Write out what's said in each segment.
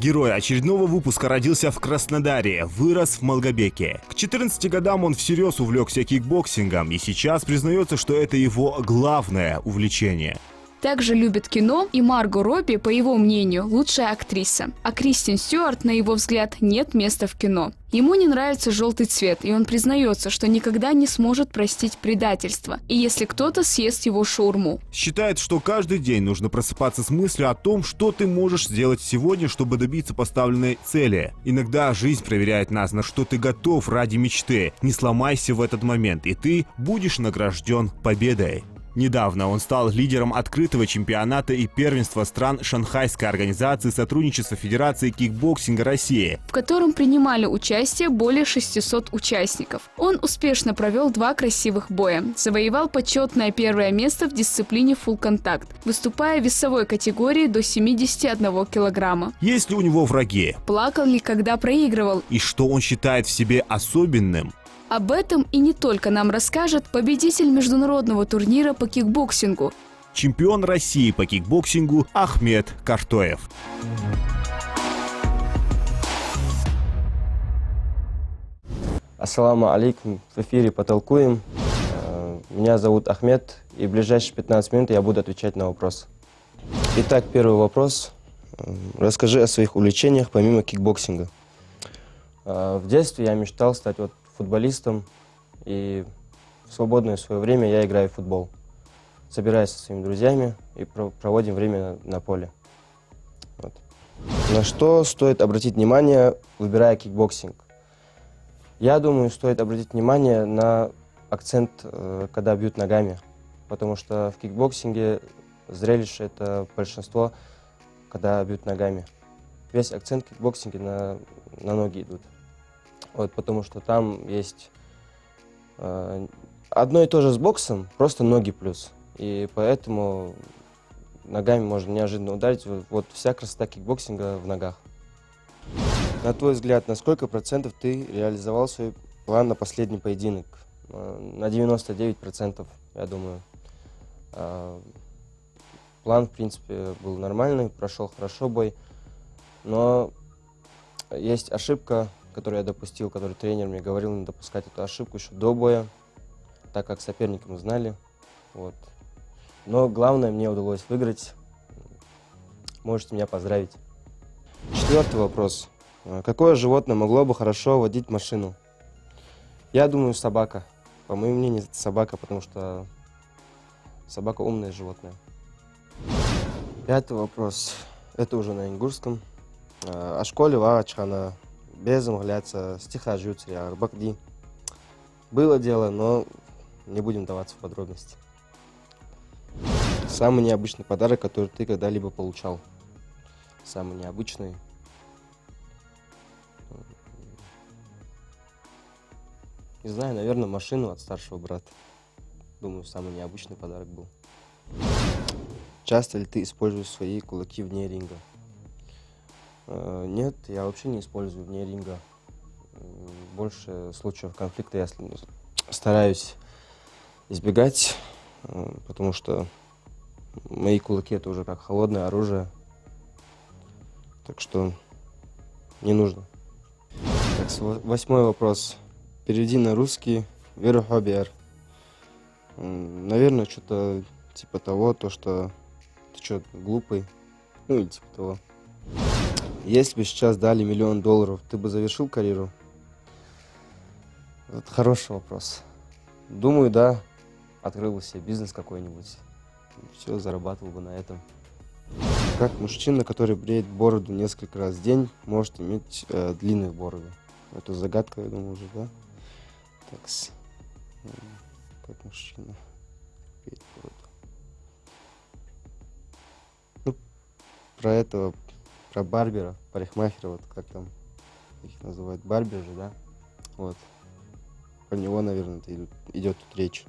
Герой очередного выпуска родился в Краснодаре, вырос в Малгобеке. К 14 годам он всерьез увлекся кикбоксингом и сейчас признается, что это его главное увлечение. Также любит кино и Марго Робби, по его мнению, лучшая актриса. А Кристен Стюарт, на его взгляд, нет места в кино. Ему не нравится желтый цвет, и он признается, что никогда не сможет простить предательство, и если кто-то съест его шаурму. Считает, что каждый день нужно просыпаться с мыслью о том, что ты можешь сделать сегодня, чтобы добиться поставленной цели. Иногда жизнь проверяет нас, на что ты готов ради мечты. Не сломайся в этот момент, и ты будешь награжден победой. Недавно он стал лидером открытого чемпионата и первенства стран Шанхайской организации сотрудничества Федерации кикбоксинга России, в котором принимали участие более 600 участников. Он успешно провел 2 красивых боя, завоевал почетное первое место в дисциплине фулл-контакт, выступая в весовой категории до 71 килограмма. Есть ли у него враги? Плакал ли, когда проигрывал? И что он считает в себе особенным? Об этом и не только нам расскажет победитель международного турнира по кикбоксингу, чемпион России по кикбоксингу Ахмед Картоев. Ассаламу алейкум, в эфире «Потолкуем». Меня зовут Ахмед, и в ближайшие 15 минут я буду отвечать на вопросы. Итак, первый вопрос. Расскажи о своих увлечениях помимо кикбоксинга. В детстве я мечтал стать футболистом, и в свободное свое время я играю в футбол. Собираюсь со своими друзьями и проводим время на поле. Вот. На что стоит обратить внимание, выбирая кикбоксинг? Я думаю, стоит обратить внимание на акцент, когда бьют ногами, потому что в кикбоксинге зрелище это большинство, когда бьют ногами. Весь акцент в кикбоксинге на ноги идут. Потому что там есть одно и то же с боксом, просто ноги плюс. И поэтому ногами можно неожиданно ударить. Вся красота кикбоксинга в ногах. На твой взгляд, на сколько процентов ты реализовал свой план на последний поединок? На 99%, я думаю. План, в принципе, был нормальный, прошел хорошо бой. Но есть ошибка, которую я допустил, который тренер мне говорил не допускать эту ошибку еще до боя, так как соперника мы знали. Но главное, мне удалось выиграть. Можете меня поздравить. 4-й вопрос. Какое животное могло бы хорошо водить машину? Я думаю, собака. По моему мнению, это собака, потому что собака умное животное. 5-й вопрос. Это уже на ингушском. О школе Вачхана. Безум гляться, стиха жюцри, арбакди. Было дело, но не будем даваться в подробности. Самый необычный подарок, который ты когда-либо получал? Самый необычный? Не знаю, наверное, машину от старшего брата. Думаю, самый необычный подарок был. Часто ли ты используешь свои кулаки вне ринга? Нет, я вообще не использую вне ринга. Больше случаев конфликта я стараюсь избегать, потому что мои кулаки это уже как холодное оружие. Так что не нужно. Так, 8-й вопрос. Переведи на русский верхобер. Наверное, что-то типа того, что ты что, глупый. Или типа того. Если бы сейчас дали $1 миллион, ты бы завершил карьеру? Это хороший вопрос. Думаю, да. Открыл бы себе бизнес какой-нибудь. Все, зарабатывал бы на этом. Как мужчина, который бреет бороду несколько раз в день, может иметь длинную бороду? Это загадка, я думаю, уже, да? Так, как мужчина бреет бороду? Про барбера, парикмахера, как там их называют, барбер же, да? Про него, наверное, идет тут речь.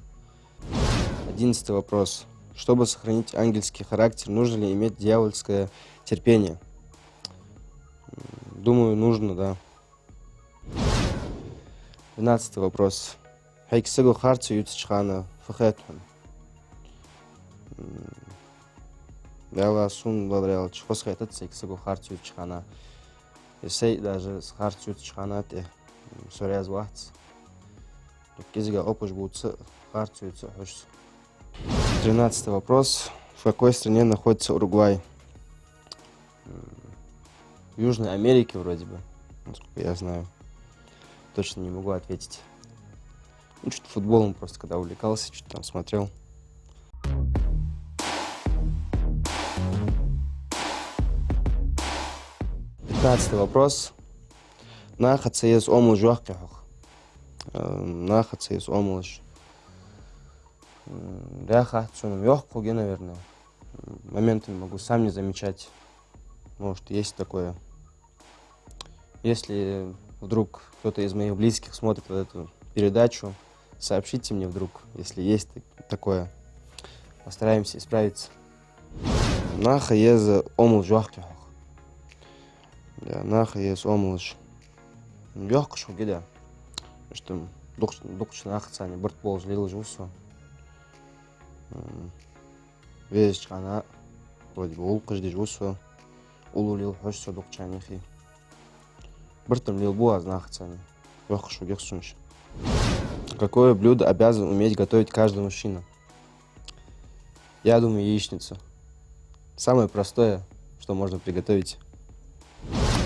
11-й вопрос. Чтобы сохранить ангельский характер, нужно ли иметь дьявольское терпение? Думаю, нужно, да. 12-й вопрос. Хайксыгу харцу ютсчхана фахэтун. Бяла сун ладрял чхос хайтат сайксыгу харцу ютсчхана. Исей даже с харцют шханате. Соряз вахц. Кизга опуш будцы харцют сохуш. 13 вопрос. В какой стране находится Уругвай? В Южной Америке вроде бы, насколько я знаю. Точно не могу ответить. Ну, что-то футболом просто когда увлекался, что-то там смотрел. 15 вопрос. Нахаться из омыл жуахкахах. Нахаться из омылыш. Ряха, цуном ёхкуге, наверное. Моментами могу сам не замечать. Может, есть такое. Если вдруг кто-то из моих близких смотрит вот эту передачу, сообщите мне вдруг, если есть такое. Постараемся исправиться. Наха ез омыл жуахкахах. Наха ез омылыш. Ёхкуш угеда. Что дукч нахаться не борт бол жлил жусу. Весь чана вроде бы улкаш дежусу. Улулил хошсо дукчанихи. Бортом лил буаз нахаться не. Ёхкуш угехсунш. Какое блюдо обязан уметь готовить каждый мужчина? Я думаю, яичницу. Самое простое, что можно приготовить.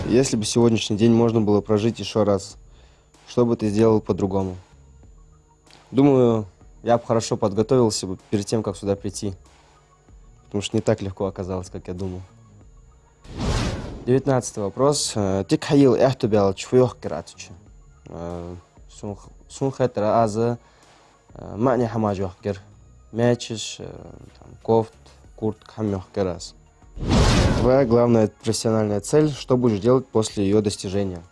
Если бы сегодняшний день можно было прожить еще раз, что бы ты сделал по-другому? Думаю, я бы хорошо подготовился бы перед тем, как сюда прийти. Потому что не так легко оказалось, как я думал. 19 вопрос. Ты хаил эхтубял чфуёх кератучи. Сунхетра аза мани хамажух кер. Мячиш, кофт, курт, хамёх керас. Твоя главная профессиональная цель, что будешь делать после ее достижения?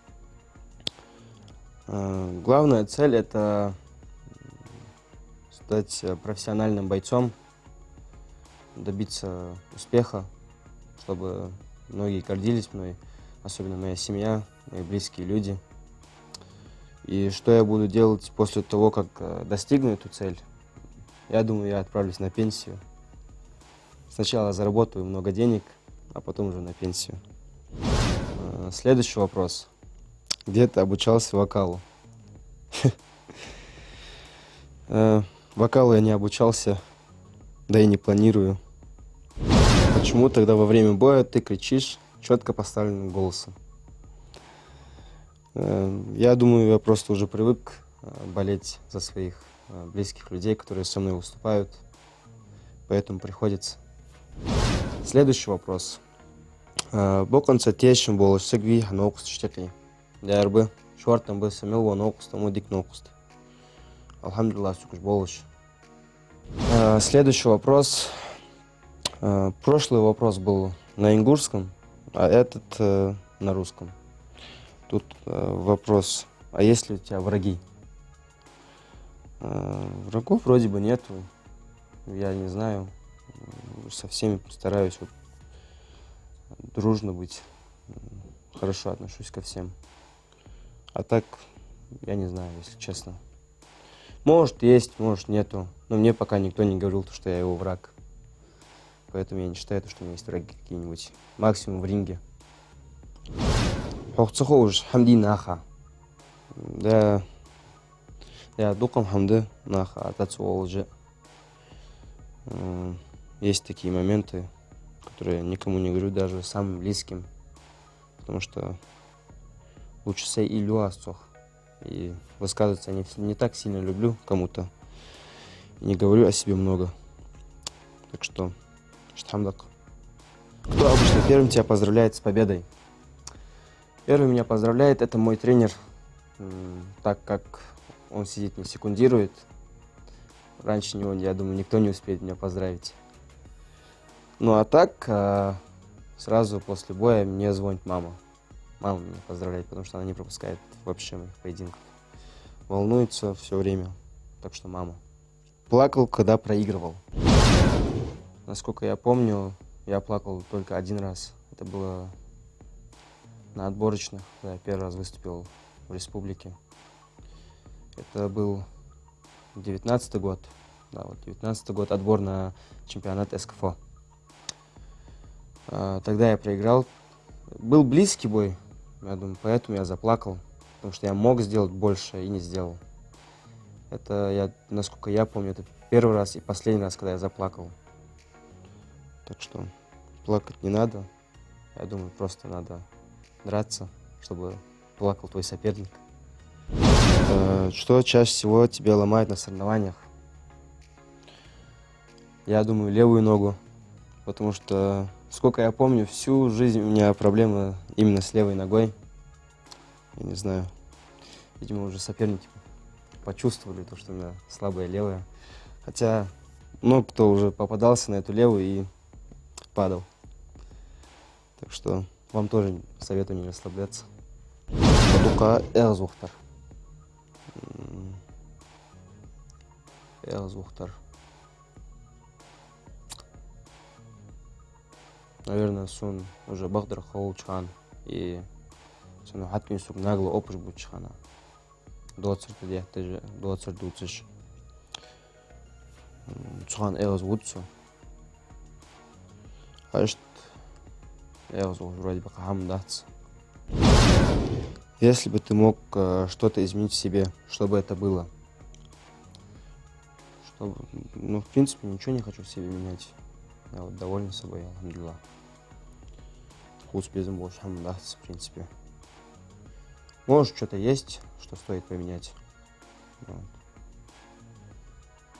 Главная цель – это стать профессиональным бойцом, добиться успеха, чтобы многие гордились мной, особенно моя семья, мои близкие люди. И что я буду делать после того, как достигну эту цель? Я думаю, я отправлюсь на пенсию. Сначала заработаю много денег, а потом уже на пенсию. Следующий вопрос. Где ты обучался вокалу? Вокалу я не обучался, да и не планирую. Почему тогда во время боя ты кричишь четко поставленным голосом? Я думаю, я просто уже привык болеть за своих близких людей, которые со мной выступают, поэтому приходится. Следующий вопрос. Боконца тещим было сегви нокус чтекли. Дярбы шортом бы самил во нокус тому дик нокус. Алхамдулилlah, сукуш болыш. Следующий вопрос. Прошлый вопрос был на ингушском, а этот на русском. Тут вопрос, а есть ли у тебя враги? Врагов вроде бы нету, я не знаю, со всеми стараюсь вот дружно быть, хорошо отношусь ко всем. А так, я не знаю, если честно. Может есть, может нету, но мне пока никто не говорил, что я его враг. Поэтому я не считаю, что у меня есть враги какие-нибудь. Максимум в ринге. Хохцехоуш, хамди наха. Да, дукам хамды наха, атацуолжи. Есть такие моменты, которые я никому не говорю, даже самым близким. Потому что лучше сей и люасцох. И высказываться я не так сильно люблю кому-то. И не говорю о себе много. Так что, штамдак. Кто обычно первым тебя поздравляет с победой? Первый меня поздравляет, это мой тренер. Так как он сидит, не секундирует. Раньше него, я думаю, никто не успеет меня поздравить. Ну а так, сразу после боя мне звонит мама. Мама меня поздравляет, потому что она не пропускает вообще моих поединков. Волнуется все время, так что мама. Плакал, когда проигрывал. Насколько я помню, я плакал только один раз. Это было на отборочных, когда я первый раз выступил в республике. Это был 19-й год. Да, вот 19-й год, отбор на чемпионат СКФО. Тогда я проиграл. Был близкий бой. Я думаю, поэтому я заплакал. Потому что я мог сделать больше и не сделал. Это, насколько я помню, это первый раз и последний раз, когда я заплакал. Так что плакать не надо. Я думаю, просто надо драться, чтобы плакал твой соперник. Что чаще всего тебя ломает на соревнованиях? Я думаю, левую ногу. Потому что, сколько я помню, всю жизнь у меня проблемы именно с левой ногой. Я не знаю. Видимо, уже соперники почувствовали то, что у меня слабая левая. Хотя много кто уже попадался на эту левую и падал. Так что вам тоже советую не расслабляться. Падука Эрзухтар. Эрзухтар. Наверное, сон уже Бахдар Хаулчхан. И сон хаттин сук нагло опыш бучхана. 20 дияхты 20 дуциш. Чхан Эрз Вудсу. Хашт Эрз вроде бы хамдац. Если бы ты мог что-то изменить в себе, что бы это было? Чтобы, ну, в принципе, ничего не хочу в себе менять. Я вот доволен собой, алхамдулилlah. Вкус безым больше хамдац, в принципе. Может, что-то есть, что стоит поменять. Вот.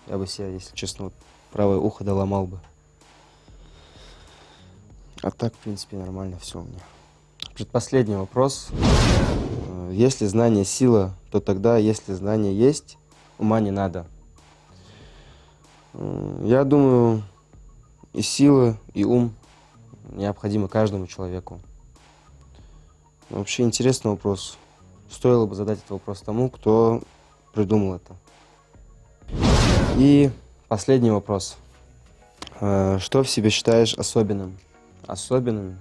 Я бы себе, если честно, вот правое ухо доломал бы. А так, в принципе, нормально все у меня. Предпоследний вопрос. Если знание сила, то тогда, если знание есть, ума не надо. Я думаю, и сила, и ум необходимы каждому человеку. Вообще интересный вопрос. Стоило бы задать этот вопрос тому, кто придумал это. И последний вопрос. Что в себе считаешь особенным? Особенным?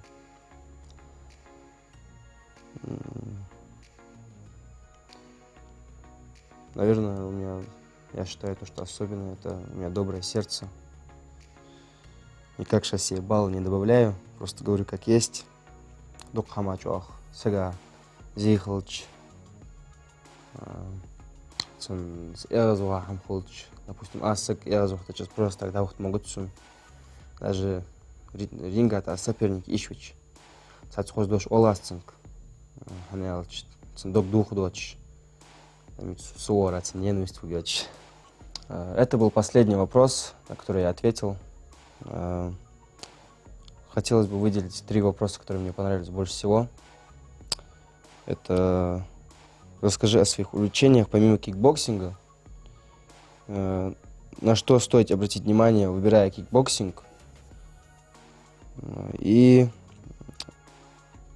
Наверное, я считаю, что особенное, это у меня доброе сердце. Никак сейчас себе баллы не добавляю, просто говорю как есть. Дукхамачуах, сега, зихалч, допустим, асак, сейчас просто тогда вот могут сум. Даже рингата соперник ищвич. Сацхоз дош оласцинг. Ханялч, цендок дух доч. Суорец, ненависть убьёч. Это был последний вопрос, на который я ответил. Хотелось бы выделить 3 вопроса, которые мне понравились больше всего. Это расскажи о своих увлечениях помимо кикбоксинга. На что стоит обратить внимание, выбирая кикбоксинг. И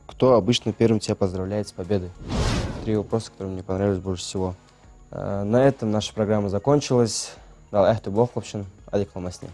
кто обычно первым тебя поздравляет с победой. 3 вопроса, которые мне понравились больше всего. На этом наша программа закончилась. Дал эхты бог, в общем, адекламасне.